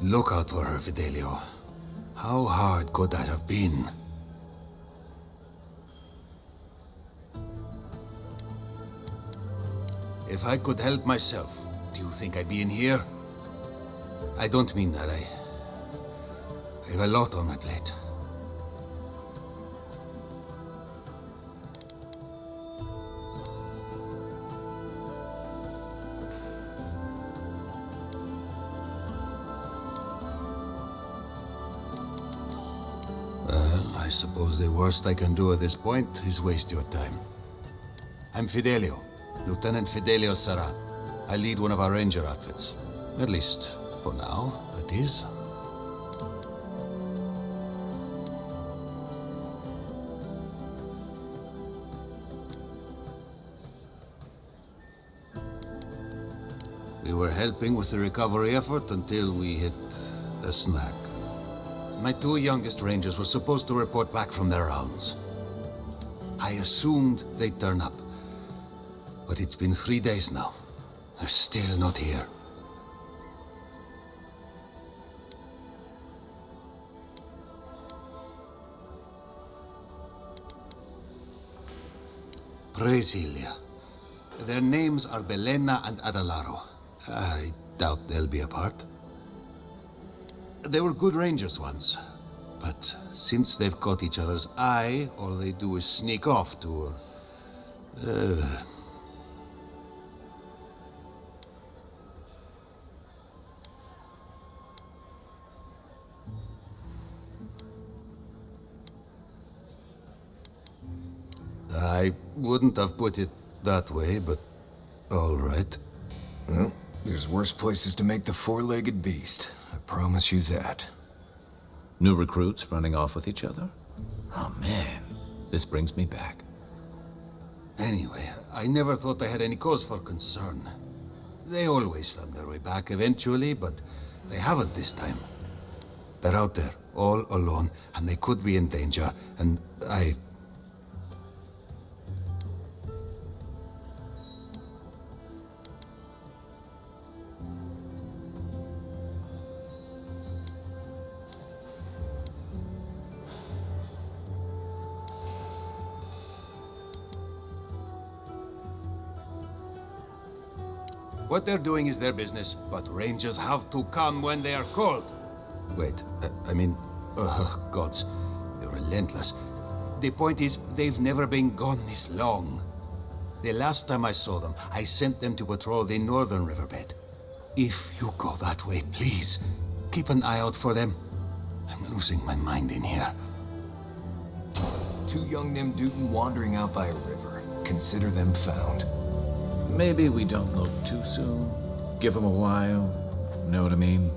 Look out for her, Fidelio. How hard could that have been? If I could help myself, do you think I'd be in here? I don't mean that. I have a lot on my plate. Well, I suppose the worst I can do at this point is waste your time. I'm Fidelio, Lieutenant Fidelio Sarat. I lead one of our ranger outfits. At least, for now, it is. We were helping with the recovery effort until we hit a snag. My two youngest rangers were supposed to report back from their rounds. I assumed they'd turn up. But it's been 3 days now. They're still not here. Brasilia. Their names are Belena and Adalaro. I doubt they'll be apart. They were good rangers once, but since they've caught each other's eye, all they do is sneak off to... I wouldn't have put it that way, but all right. Well, there's worse places to make the four-legged beast. I promise you that. New recruits running off with each other? Oh man, this brings me back. Anyway, I never thought I had any cause for concern. They always found their way back eventually, but they haven't this time. They're out there, all alone, and they could be in danger, and I... What they're doing is their business, but rangers have to come when they are called. Wait, gods, they're relentless. The point is, they've never been gone this long. The last time I saw them, I sent them to patrol the northern riverbed. If you go that way, please, keep an eye out for them. I'm losing my mind in here. Two young Nimdutin wandering out by a river. Consider them found. Maybe we don't look too soon. Give them a while. Know what I mean?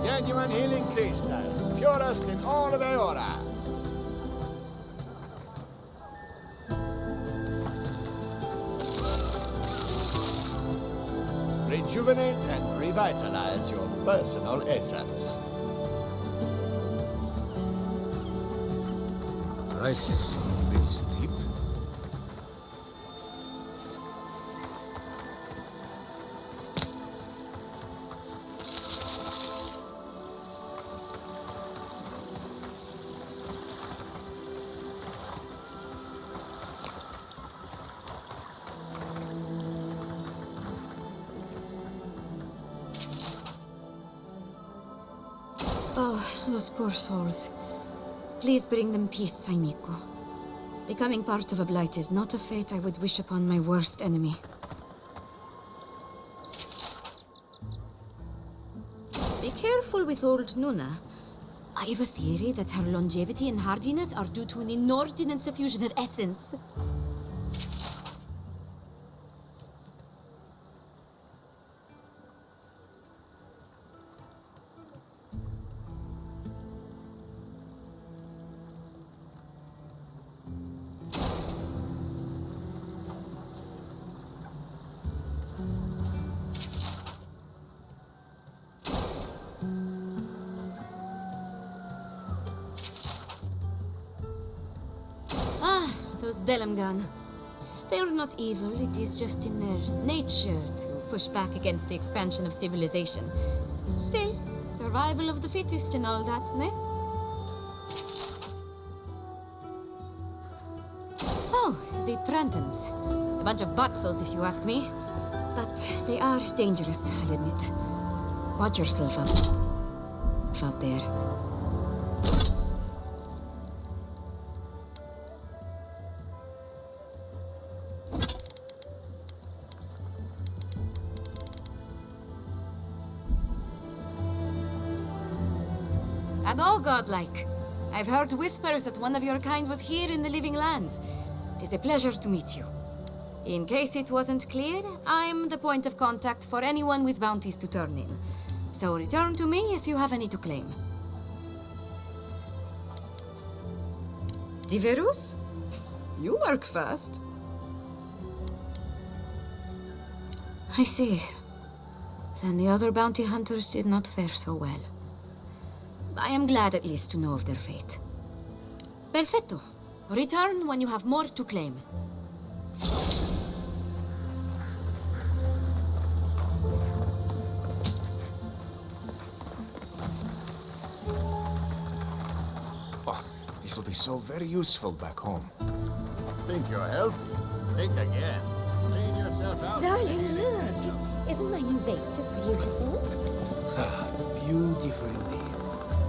Genuine healing crystals, purest in all of Eora. Rejuvenate and revitalize your personal essence. Price is a bit steep. Oh, those poor souls. Please bring them peace, Saimiko. Becoming part of a blight is not a fate I would wish upon my worst enemy. Be careful with old Nuna. I have a theory that her longevity and hardiness are due to an inordinate suffusion of essence. Ah, those Delamgan. They are not evil, it is just in their nature to push back against the expansion of civilization. Still, survival of the fittest and all that, ne? Oh, the Trentons. A bunch of butzos, if you ask me. But they are dangerous, I'll admit. Watch yourself out there. And all godlike. I've heard whispers that one of your kind was here in the living lands. It is a pleasure to meet you. In case it wasn't clear, I'm the point of contact for anyone with bounties to turn in. So return to me if you have any to claim. Diverus? You work fast. I see. Then the other bounty hunters did not fare so well. I am glad at least to know of their fate. Perfetto. Return when you have more to claim. Oh, this will be so very useful back home. Think you're healthy? Think again. Clean yourself out. Darling, look! Isn't my new vase just beautiful? Ah, beautiful indeed.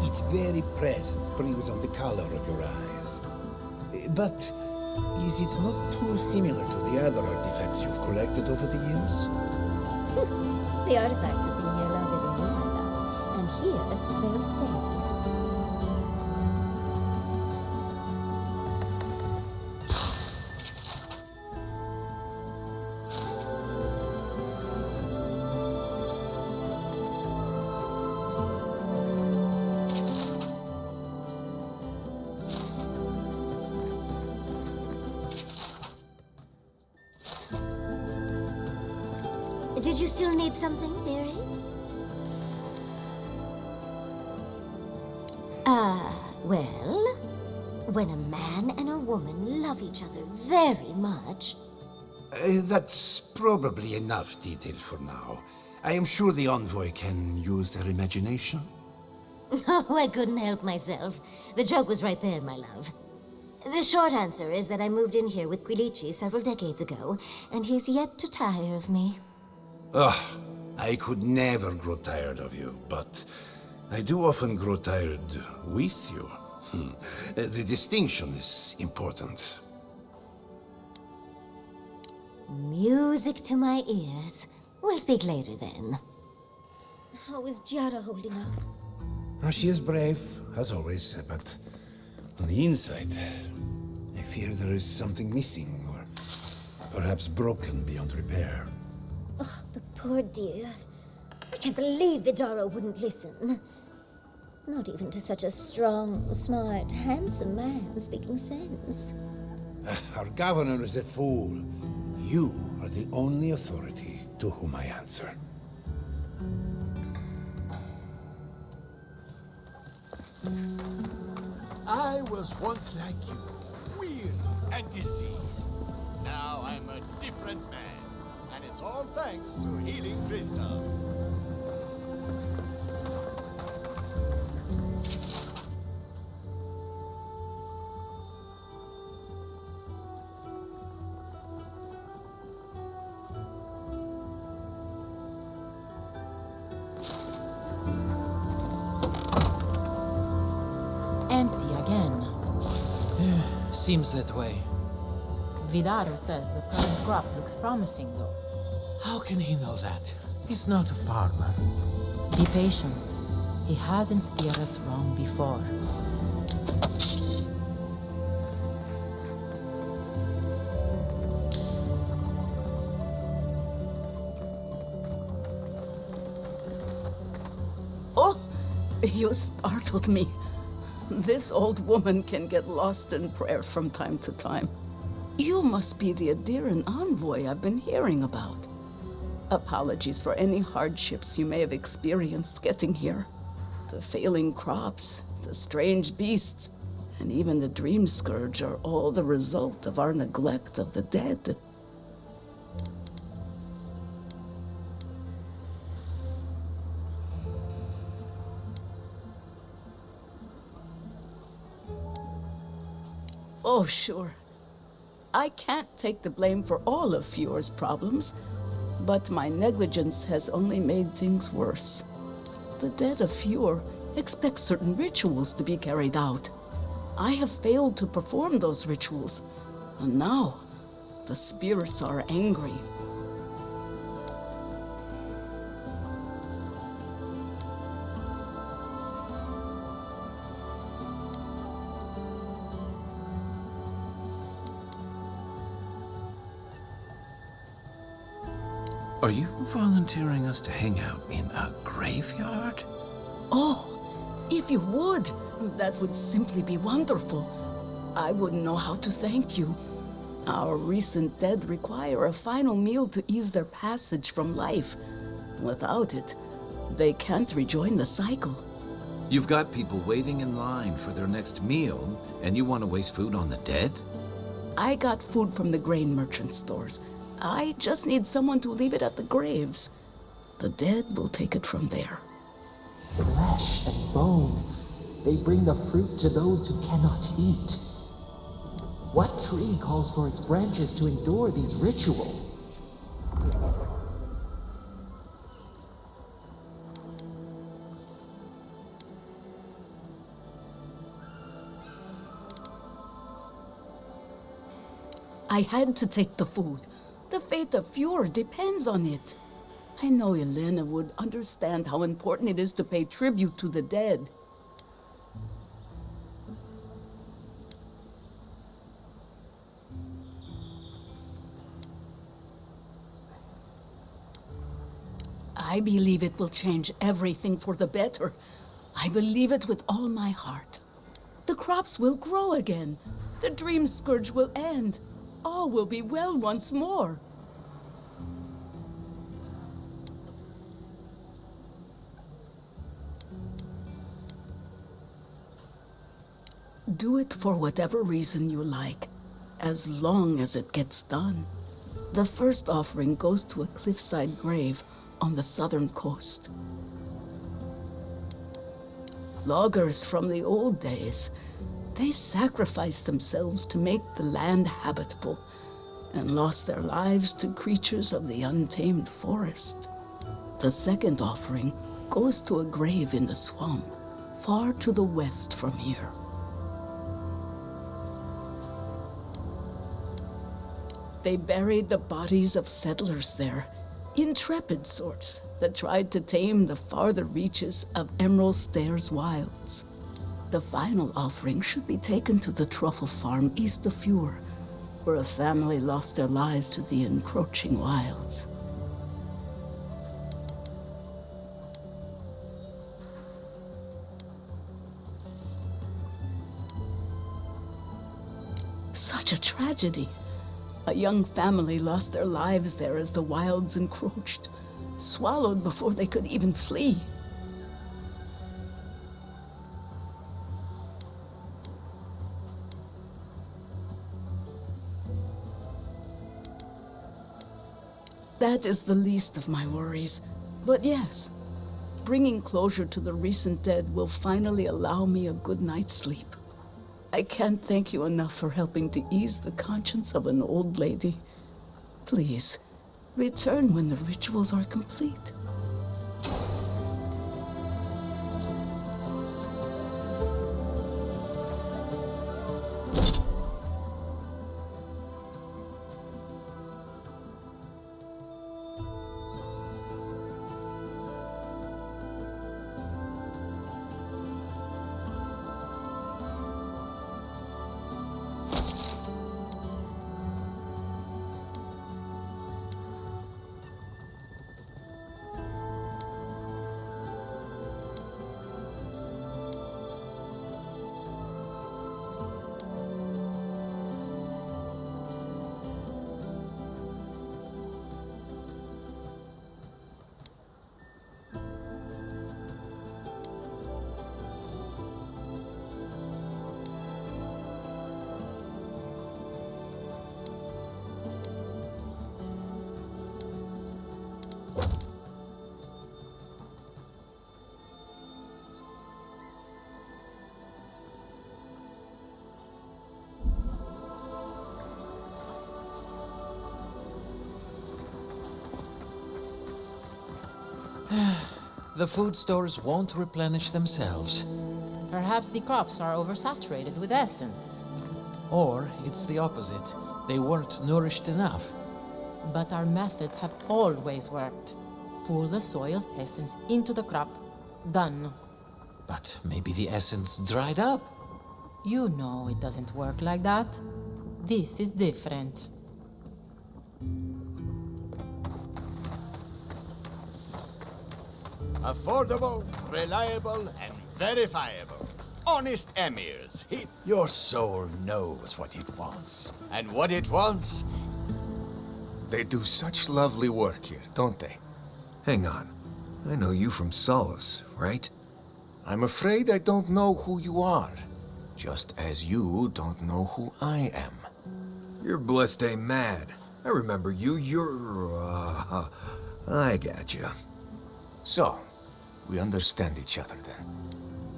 Its very presence brings on the color of your eyes. But is it not too similar to the other artifacts you've collected over the years? The artifacts have been here longer than you have, and here they'll stay. Did you still need something, dearie? Well, when a man and a woman love each other very much... That's probably enough detail for now. I am sure the envoy can use their imagination. Oh, I couldn't help myself. The joke was right there, my love. The short answer is that I moved in here with Quilici several decades ago, and he's yet to tire of me. Ugh, I could never grow tired of you, but I do often grow tired with you. The distinction is important. Music to my ears. We'll speak later then. How is Giada holding up? Oh, she is brave, as always, but on the inside, I fear there is something missing, or perhaps broken beyond repair. Oh, the poor dear. I can't believe Vidaro wouldn't listen. Not even to such a strong, smart, handsome man speaking sense. Our governor is a fool. You are the only authority to whom I answer. I was once like you, weary and diseased. Now I'm a different man, and it's all thanks to healing crystals. Seems that way. Vidaro says the current crop looks promising, though. How can he know that? He's not a farmer. Be patient. He hasn't steered us wrong before. Oh, you startled me. This old woman can get lost in prayer from time to time. You must be the Adiran envoy I've been hearing about. Apologies for any hardships you may have experienced getting here. The failing crops, the strange beasts, and even the dream scourge are all the result of our neglect of the dead. Oh, sure. I can't take the blame for all of Fiore's problems, but my negligence has only made things worse. The dead of Fiore expect certain rituals to be carried out. I have failed to perform those rituals, and now the spirits are angry. Are you volunteering us to hang out in a graveyard? Oh, if you would, that would simply be wonderful. I wouldn't know how to thank you. Our recent dead require a final meal to ease their passage from life. Without it, they can't rejoin the cycle. You've got people waiting in line for their next meal, and you want to waste food on the dead? I got food from the grain merchant stores. I just need someone to leave it at the graves. The dead will take it from there. Flesh and bone. They bring the fruit to those who cannot eat. What tree calls for its branches to endure these rituals? I had to take the food. The fate of Fiore depends on it. I know Elena would understand how important it is to pay tribute to the dead. I believe it will change everything for the better. I believe it with all my heart. The crops will grow again. The dream scourge will end. All will be well once more. Do it for whatever reason you like, as long as it gets done. The first offering goes to a cliffside grave on the southern coast. Loggers from the old days, they sacrificed themselves to make the land habitable and lost their lives to creatures of the untamed forest. The second offering goes to a grave in the swamp, far to the west from here. They buried the bodies of settlers there, intrepid sorts that tried to tame the farther reaches of Emerald Stairs wilds. The final offering should be taken to the truffle farm east of Fiore, where a family lost their lives to the encroaching wilds. Such a tragedy. A young family lost their lives there as the wilds encroached, swallowed before they could even flee. That is the least of my worries. But yes, bringing closure to the recent dead will finally allow me a good night's sleep. I can't thank you enough for helping to ease the conscience of an old lady. Please, return when the rituals are complete. The food stores won't replenish themselves. Perhaps the crops are oversaturated with essence. Or it's the opposite. They weren't nourished enough. But our methods have always worked. Pour the soil's essence into the crop. Done. But maybe the essence dried up. You know it doesn't work like that. This is different. Affordable, reliable, and verifiable. Honest emirs. Your soul knows what it wants. And what it wants. They do such lovely work here, don't they? Hang on. I know you from Solace, right? I'm afraid I don't know who you are. Just as you don't know who I am. You're Blessed Mad. I remember you. I got you. So, we understand each other then.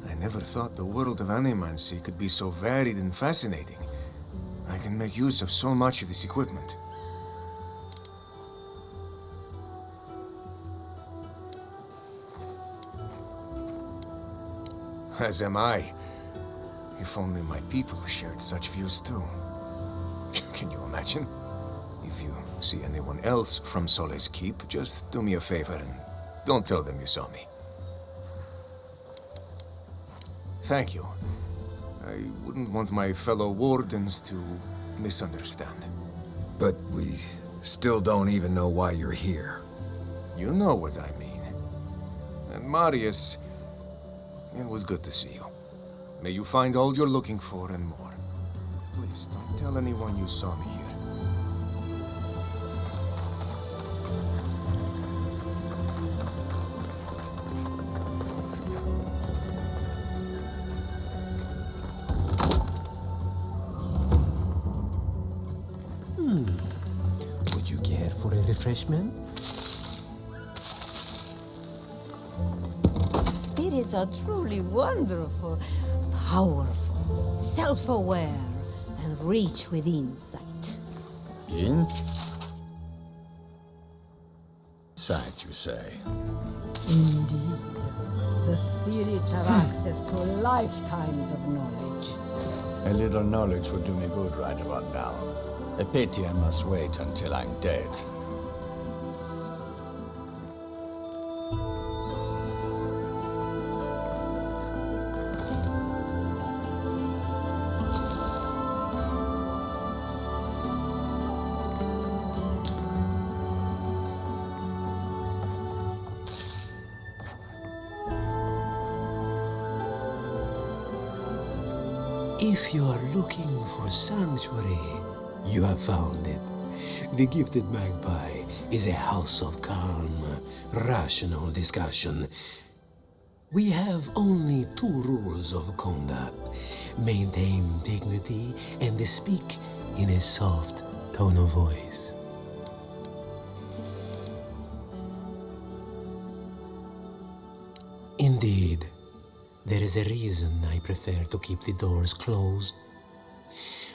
I never thought the world of animancy could be so varied and fascinating. I can make use of so much of this equipment. As am I. If only my people shared such views too. Can you imagine? If you see anyone else from Sole's Keep, just do me a favor and don't tell them you saw me. Thank you. I wouldn't want my fellow wardens to misunderstand. But we still don't even know why you're here. You know what I mean. And Marius, it was good to see you. May you find all you're looking for and more. Please, don't tell anyone you saw me here. Would you care for a refreshment? Spirits are truly wonderful, powerful, self-aware, and rich with insight. Sight, you say? Indeed. The spirits have access to lifetimes of knowledge. A little knowledge would do me good right about now. A pity I must wait until I'm dead. If you are looking for sanctuary, you have found it. The Gifted Magpie is a house of calm, rational discussion. We have only 2 rules of conduct. Maintain dignity and speak in a soft tone of voice. Indeed, there is a reason I prefer to keep the doors closed.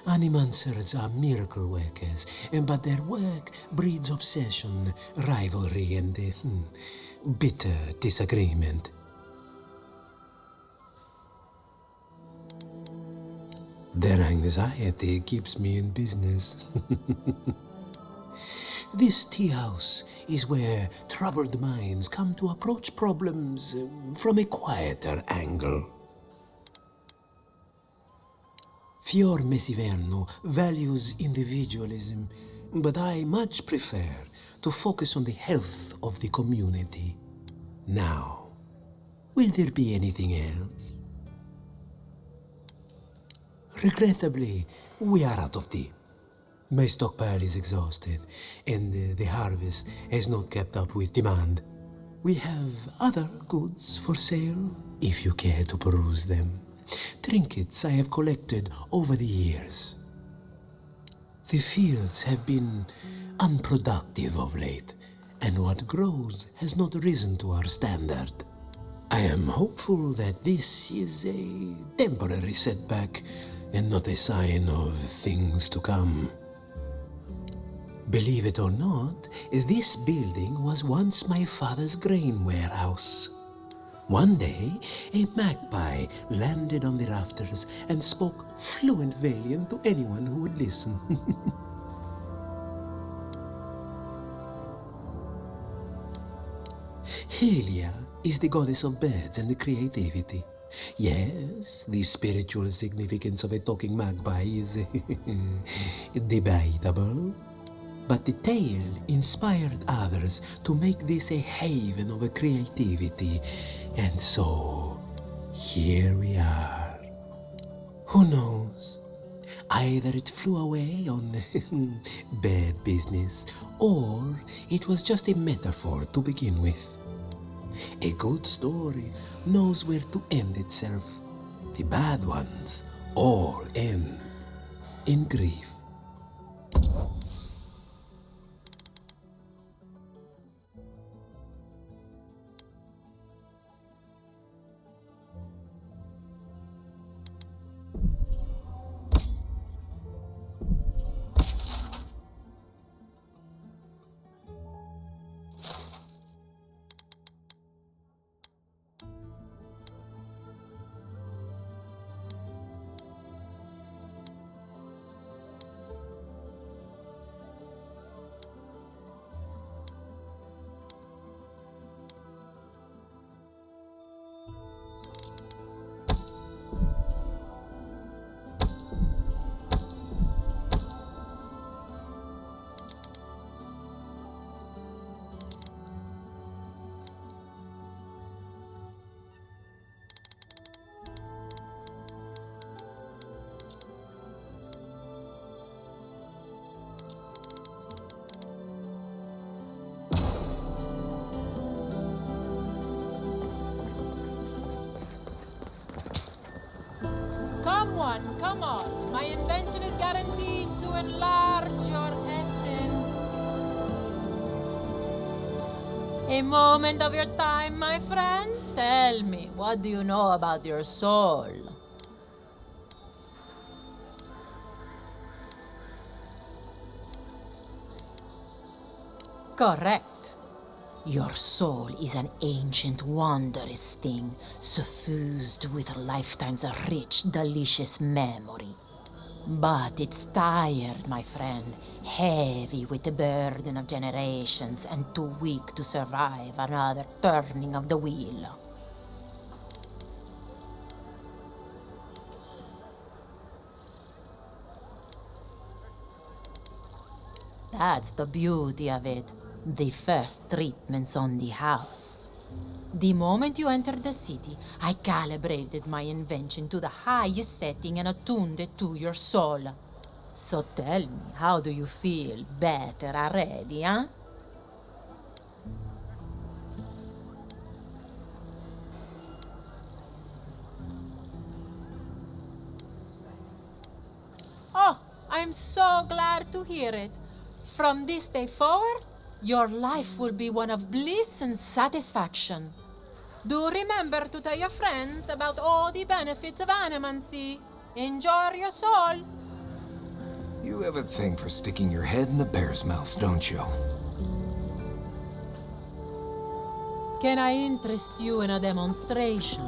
Animancers are miracle workers, but their work breeds obsession, rivalry, and bitter disagreement. Their anxiety keeps me in business. This tea house is where troubled minds come to approach problems from a quieter angle. Fior Mesiverno values individualism, but I much prefer to focus on the health of the community. Now, will there be anything else? Regrettably, we are out of tea. My stockpile is exhausted, and the harvest has not kept up with demand. We have other goods for sale, if you care to peruse them. Trinkets I have collected over the years. The fields have been unproductive of late, and what grows has not risen to our standard. I am hopeful that this is a temporary setback and not a sign of things to come. Believe it or not, this building was once my father's grain warehouse. One day, a magpie landed on the rafters and spoke fluent Valian to anyone who would listen. Helia is the goddess of birds and creativity. Yes, the spiritual significance of a talking magpie is debatable. But the tale inspired others to make this a haven of creativity. And so, here we are. Who knows? Either it flew away on bad business, or it was just a metaphor to begin with. A good story knows where to end itself. The bad ones all end in grief. Come on. My invention is guaranteed to enlarge your essence. A moment of your time, my friend. Tell me, what do you know about your soul? Correct. Your soul is an ancient, wondrous thing, suffused with lifetimes of rich, delicious memory. But it's tired, my friend, heavy with the burden of generations and too weak to survive another turning of the wheel. That's the beauty of it. The first treatments on the house. The moment you entered the city, I calibrated my invention to the highest setting and attuned it to your soul. So tell me, how do you feel? Better already, huh? Oh, I'm so glad to hear it. From this day forward, your life will be one of bliss and satisfaction. Do remember to tell your friends about all the benefits of animancy. Enjoy your soul. You have a thing for sticking your head in the bear's mouth, don't you? Can I interest you in a demonstration?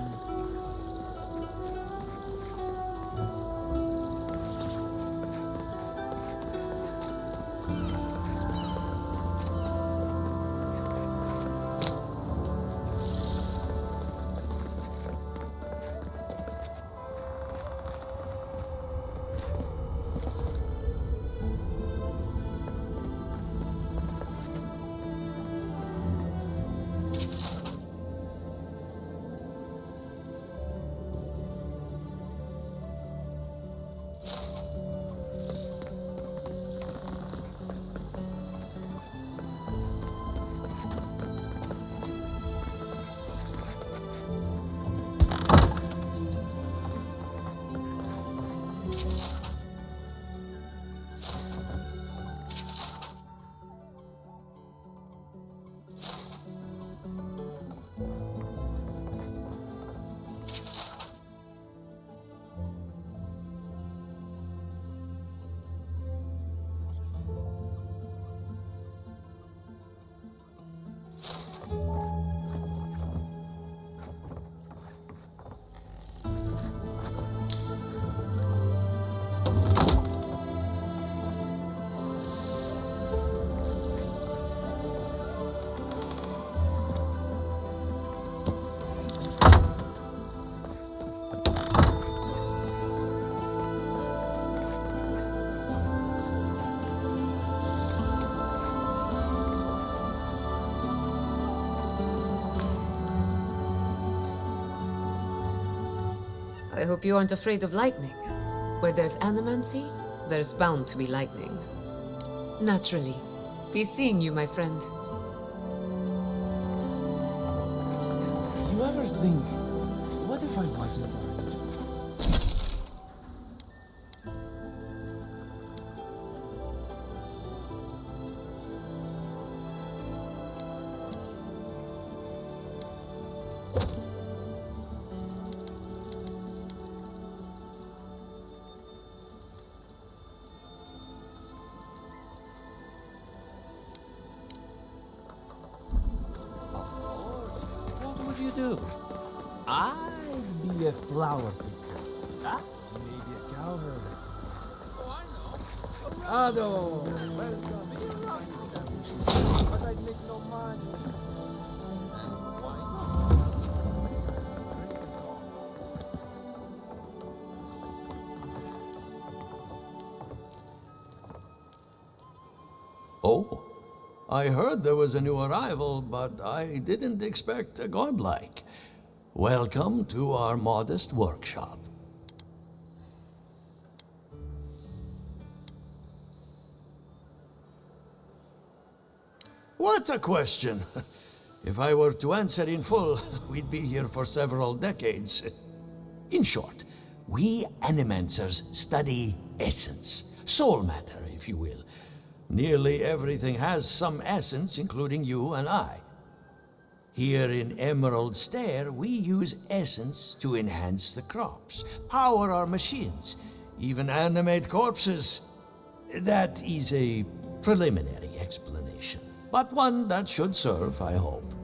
I hope you aren't afraid of lightning. Where there's animancy, there's bound to be lightning. Naturally. Be seeing you, my friend. You ever think, what if I wasn't a ranger? What would you do? I'd be a flower picker. Ah, maybe a cowherd. Oh, I know. Ado! Welcome. In rock establishment. But I'd make no money. And why Oh, I heard there was a new arrival, but I didn't expect a godlike. Welcome to our modest workshop. What a question! If I were to answer in full, we'd be here for several decades. In short, we Animancers study essence, soul matter, if you will. Nearly everything has some essence, including you and I. Here in Emerald Stair, we use essence to enhance the crops, power our machines, even animate corpses. That is a preliminary explanation, but one that should serve, I hope.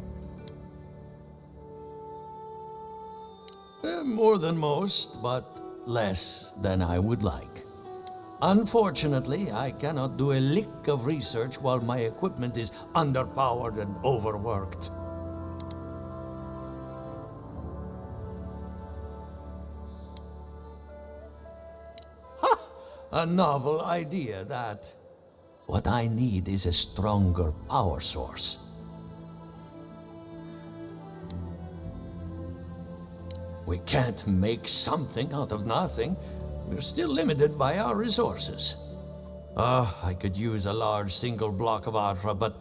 More than most, but less than I would like. Unfortunately, I cannot do a lick of research while my equipment is underpowered and overworked. Ha! A novel idea, that. What I need is a stronger power source. We can't make something out of nothing. We're still limited by our resources. I could use a large single block of Artra, but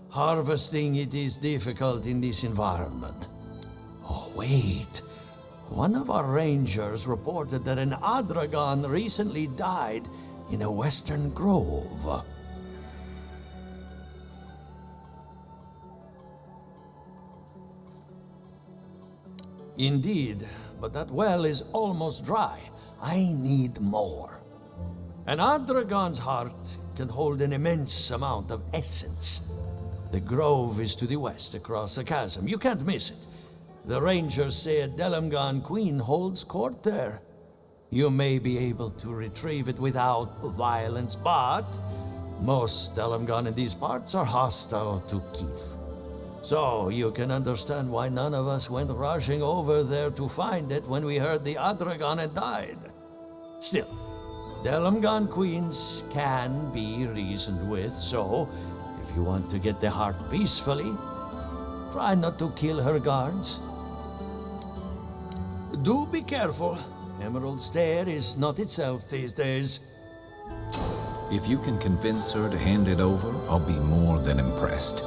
harvesting it is difficult in this environment. Oh, wait. One of our rangers reported that an Adragon recently died in a western grove. Indeed, but that well is almost dry. I need more. An Adragon's heart can hold an immense amount of essence. The grove is to the west, across the chasm. You can't miss it. The rangers say a Delamgan queen holds court there. You may be able to retrieve it without violence, but most Delamgan in these parts are hostile to Keith. So you can understand why none of us went rushing over there to find it when we heard the Adragon had died. Still, Delamgan queens can be reasoned with, so if you want to get the heart peacefully, try not to kill her guards. Do be careful. Emerald Stair is not itself these days. If you can convince her to hand it over, I'll be more than impressed.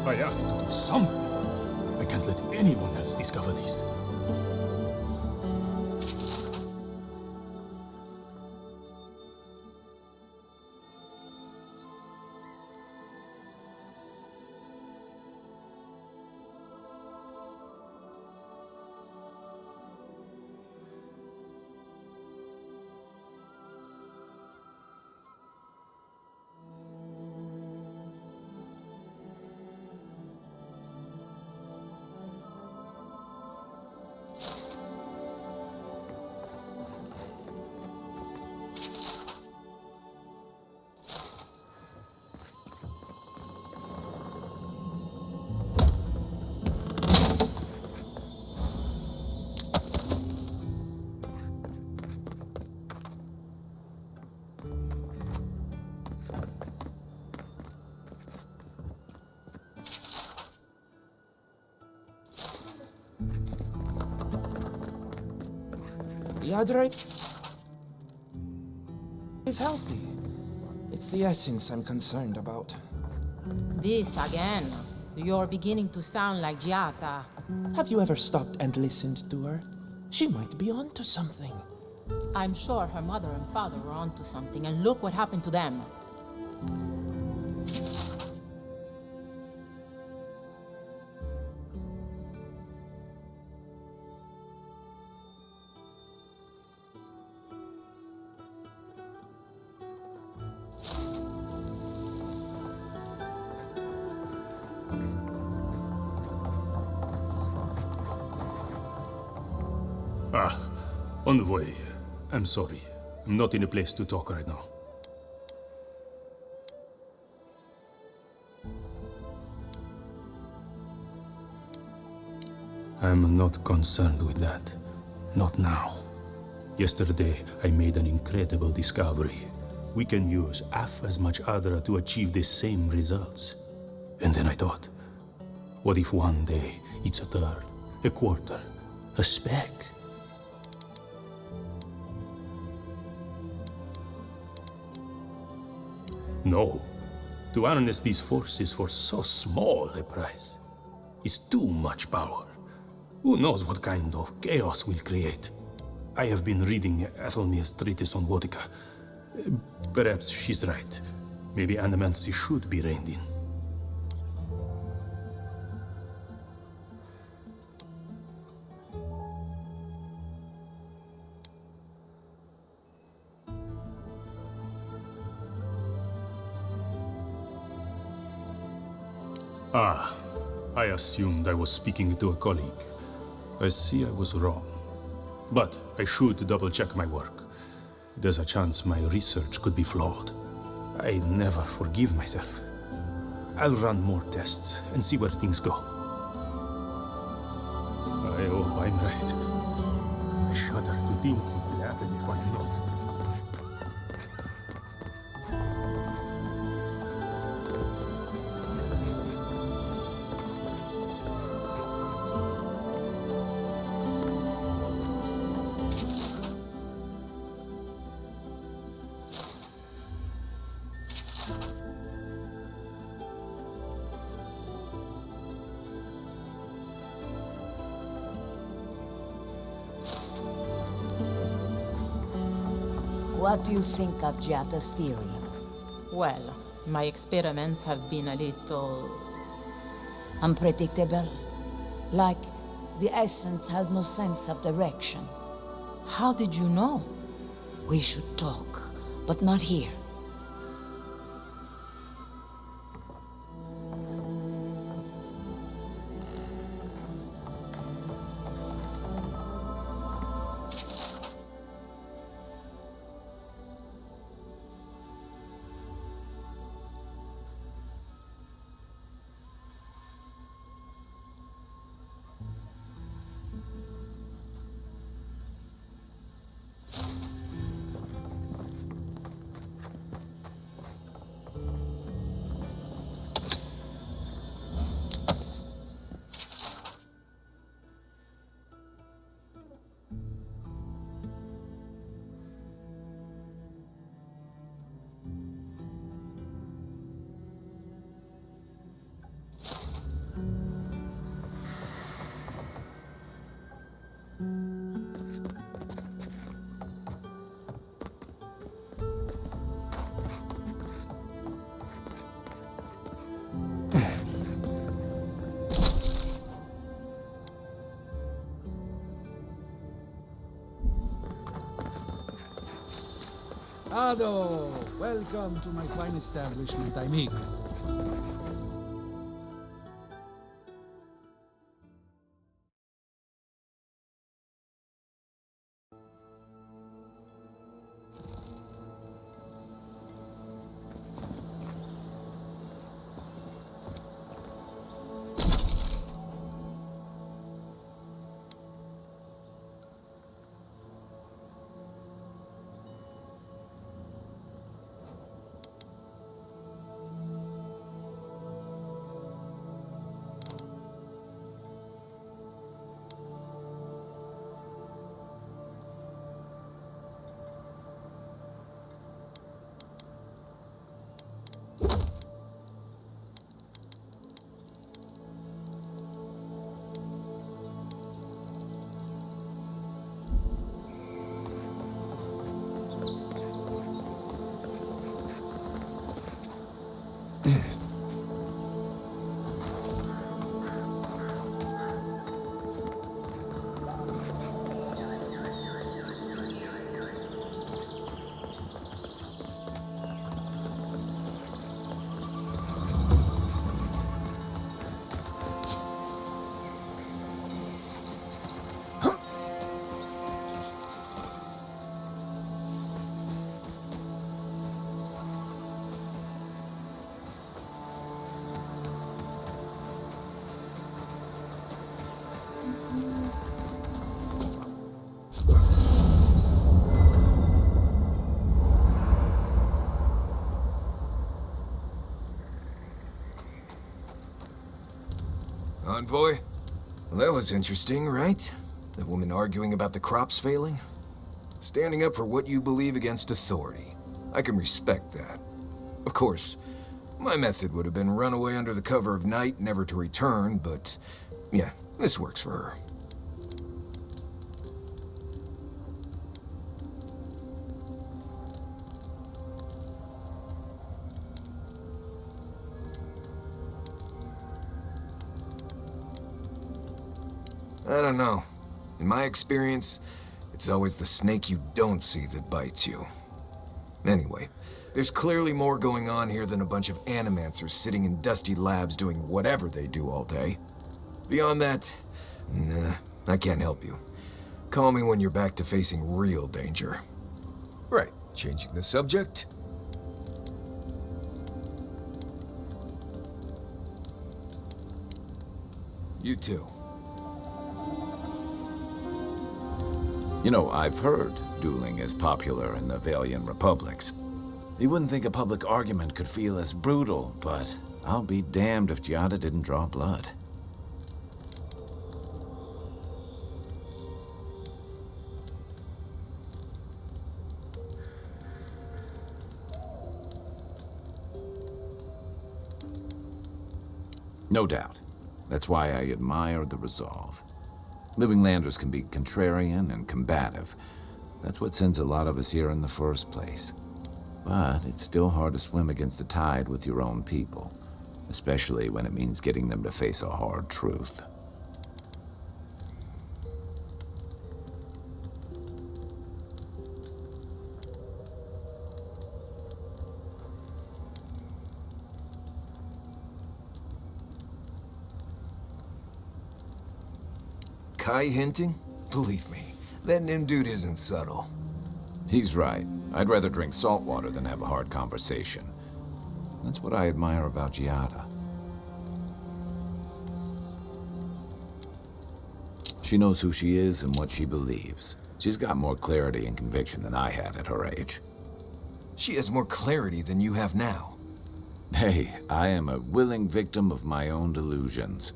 I have to do something. I can't let anyone else discover this. Yadrek is healthy. It's the essence I'm concerned about. This again. You're beginning to sound like Giata. Have you ever stopped and listened to her? She might be onto something. I'm sure her mother and father were onto something, and look what happened to them. Ah, Envoy. I'm sorry. I'm not in a place to talk right now. I'm not concerned with that. Not now. Yesterday, I made an incredible discovery. We can use half as much Adra to achieve the same results. And then I thought, what if one day it's a third, a quarter, a speck? No. To harness these forces for so small a price is too much power. Who knows what kind of chaos we'll create? I have been reading Athelmir's treatise on Wodica. Perhaps she's right. Maybe animancy should be reined in. Ah, I assumed I was speaking to a colleague. I see I was wrong. But I should double-check my work. There's a chance my research could be flawed. I never forgive myself. I'll run more tests and see where things go. I hope I'm right. I shudder to think what will happen if I'm not. What do you think of Giata's theory? Well, my experiments have been a little... unpredictable? Like the essence has no sense of direction. How did you know? We should talk, but not here. Ado! Welcome to my fine establishment, amigo. Envoy. Well, that was interesting, right? The woman arguing about the crops failing? Standing up for what you believe against authority. I can respect that. Of course, my method would have been run away under the cover of night, never to return, but yeah, this works for her. I don't know. In my experience, it's always the snake you don't see that bites you. Anyway, there's clearly more going on here than a bunch of animancers sitting in dusty labs doing whatever they do all day. Beyond that, nah, I can't help you. Call me when you're back to facing real danger. Right, changing the subject. You too. You know, I've heard dueling is popular in the Valiant Republics. You wouldn't think a public argument could feel as brutal, but I'll be damned if Giada didn't draw blood. No doubt. That's why I admire the resolve. Living Landers can be contrarian and combative. That's what sends a lot of us here in the first place. But it's still hard to swim against the tide with your own people, especially when it means getting them to face a hard truth. Kai hinting? Believe me, that Nim dude isn't subtle. He's right. I'd rather drink salt water than have a hard conversation. That's what I admire about Giada. She knows who she is and what she believes. She's got more clarity and conviction than I had at her age. She has more clarity than you have now. Hey, I am a willing victim of my own delusions.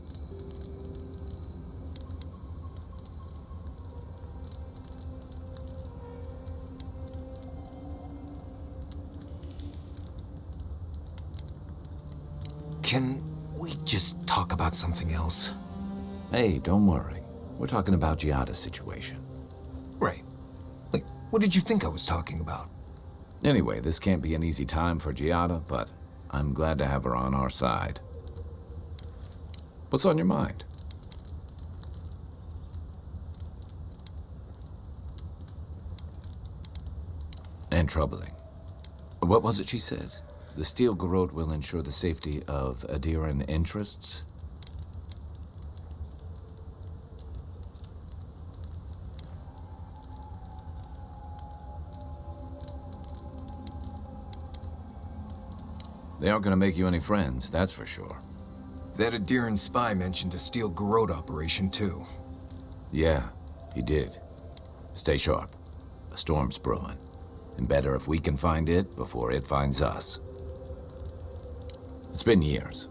Can we just talk about something else? Hey, don't worry. We're talking about Giada's situation. Right. Like, what did you think I was talking about? Anyway, this can't be an easy time for Giada, but I'm glad to have her on our side. What's on your mind? And troubling. What was it she said? The Steel Garrote will ensure the safety of Adiran interests? They aren't gonna make you any friends, that's for sure. That Adiran spy mentioned a Steel Garrote operation, too. Yeah, he did. Stay sharp. A storm's brewing. And better if we can find it before it finds us. It's been years.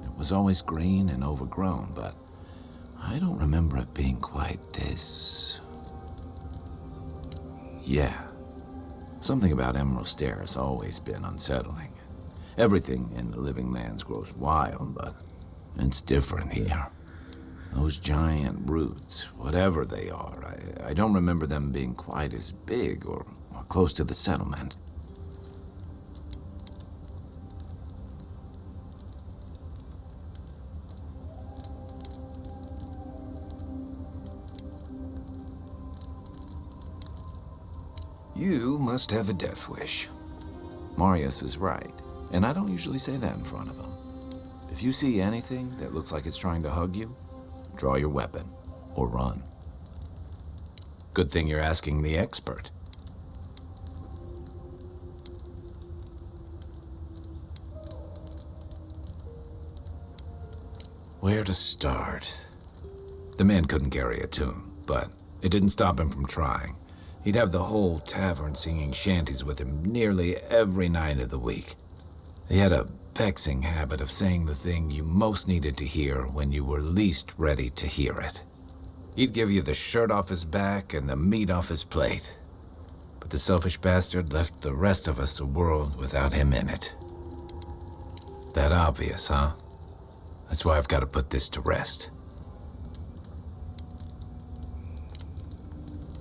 It was always green and overgrown, but I don't remember it being quite this... Yeah. Something about Emerald Stair has always been unsettling. Everything in the Living Lands grows wild, but it's different here. Those giant roots, whatever they are, I don't remember them being quite as big or close to the settlement. You must have a death wish. Marius is right, and I don't usually say that in front of him. If you see anything that looks like it's trying to hug you, draw your weapon, or run. Good thing you're asking the expert. Where to start? The man couldn't carry a tune, but it didn't stop him from trying. He'd have the whole tavern singing shanties with him nearly every night of the week. He had a vexing habit of saying the thing you most needed to hear when you were least ready to hear it. He'd give you the shirt off his back and the meat off his plate. But the selfish bastard left the rest of us a world without him in it. That obvious, huh? That's why I've got to put this to rest.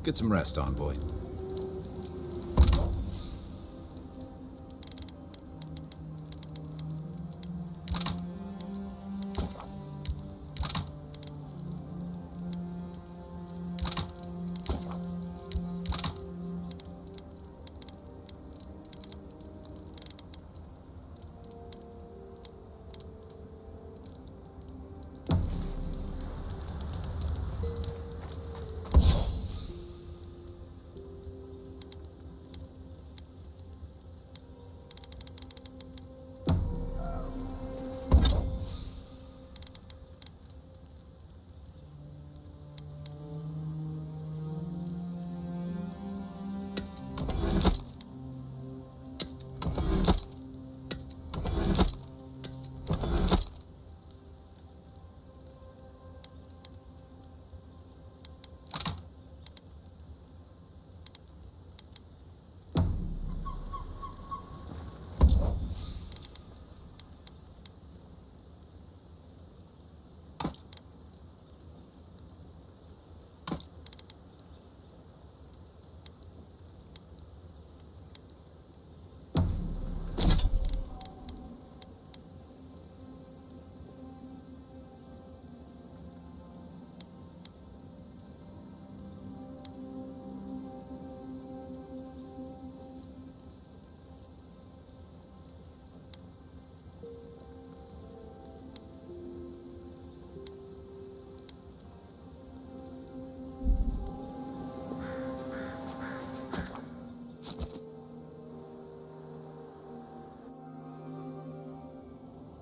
Get some rest, Envoy.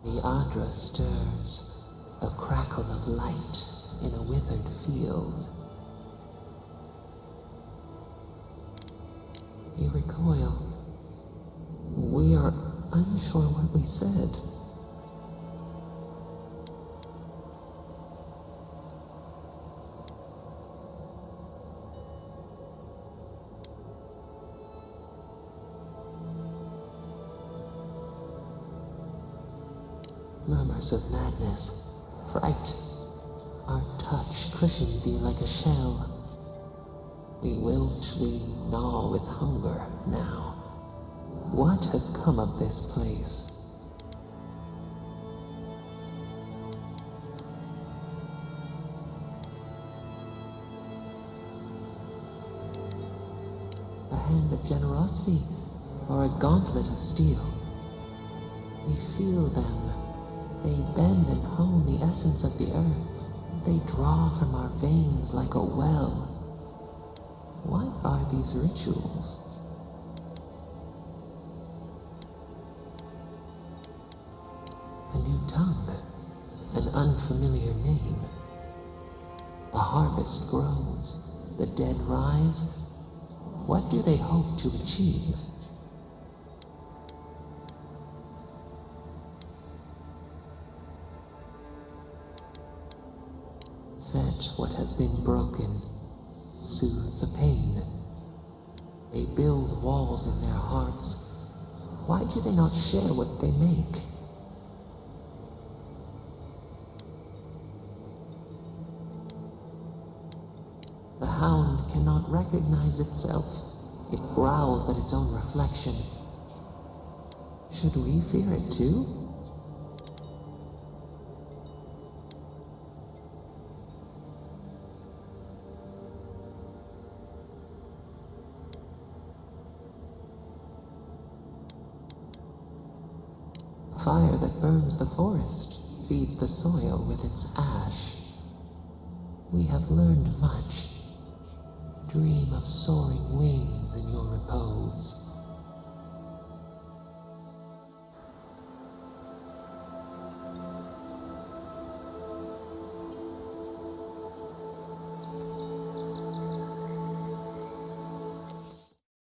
The Adra stirs, a crackle of light in a withered field. We recoil. We are unsure what we said. Murmurs of madness, fright. Our touch cushions you like a shell. We wilt, we gnaw with hunger now. What has come of this place? A hand of generosity, or a gauntlet of steel? We feel them. They bend and hone the essence of the earth. They draw from our veins like a well. What are these rituals? A new tongue, an unfamiliar name. A harvest grows, the dead rise. What do they hope to achieve? Set what has been broken, soothe the pain. They build walls in their hearts. Why do they not share what they make? The hound cannot recognize itself. It growls at its own reflection. Should we fear it too? Fire that burns the forest feeds the soil with its ash. We have learned much. Dream of soaring wings in your repose.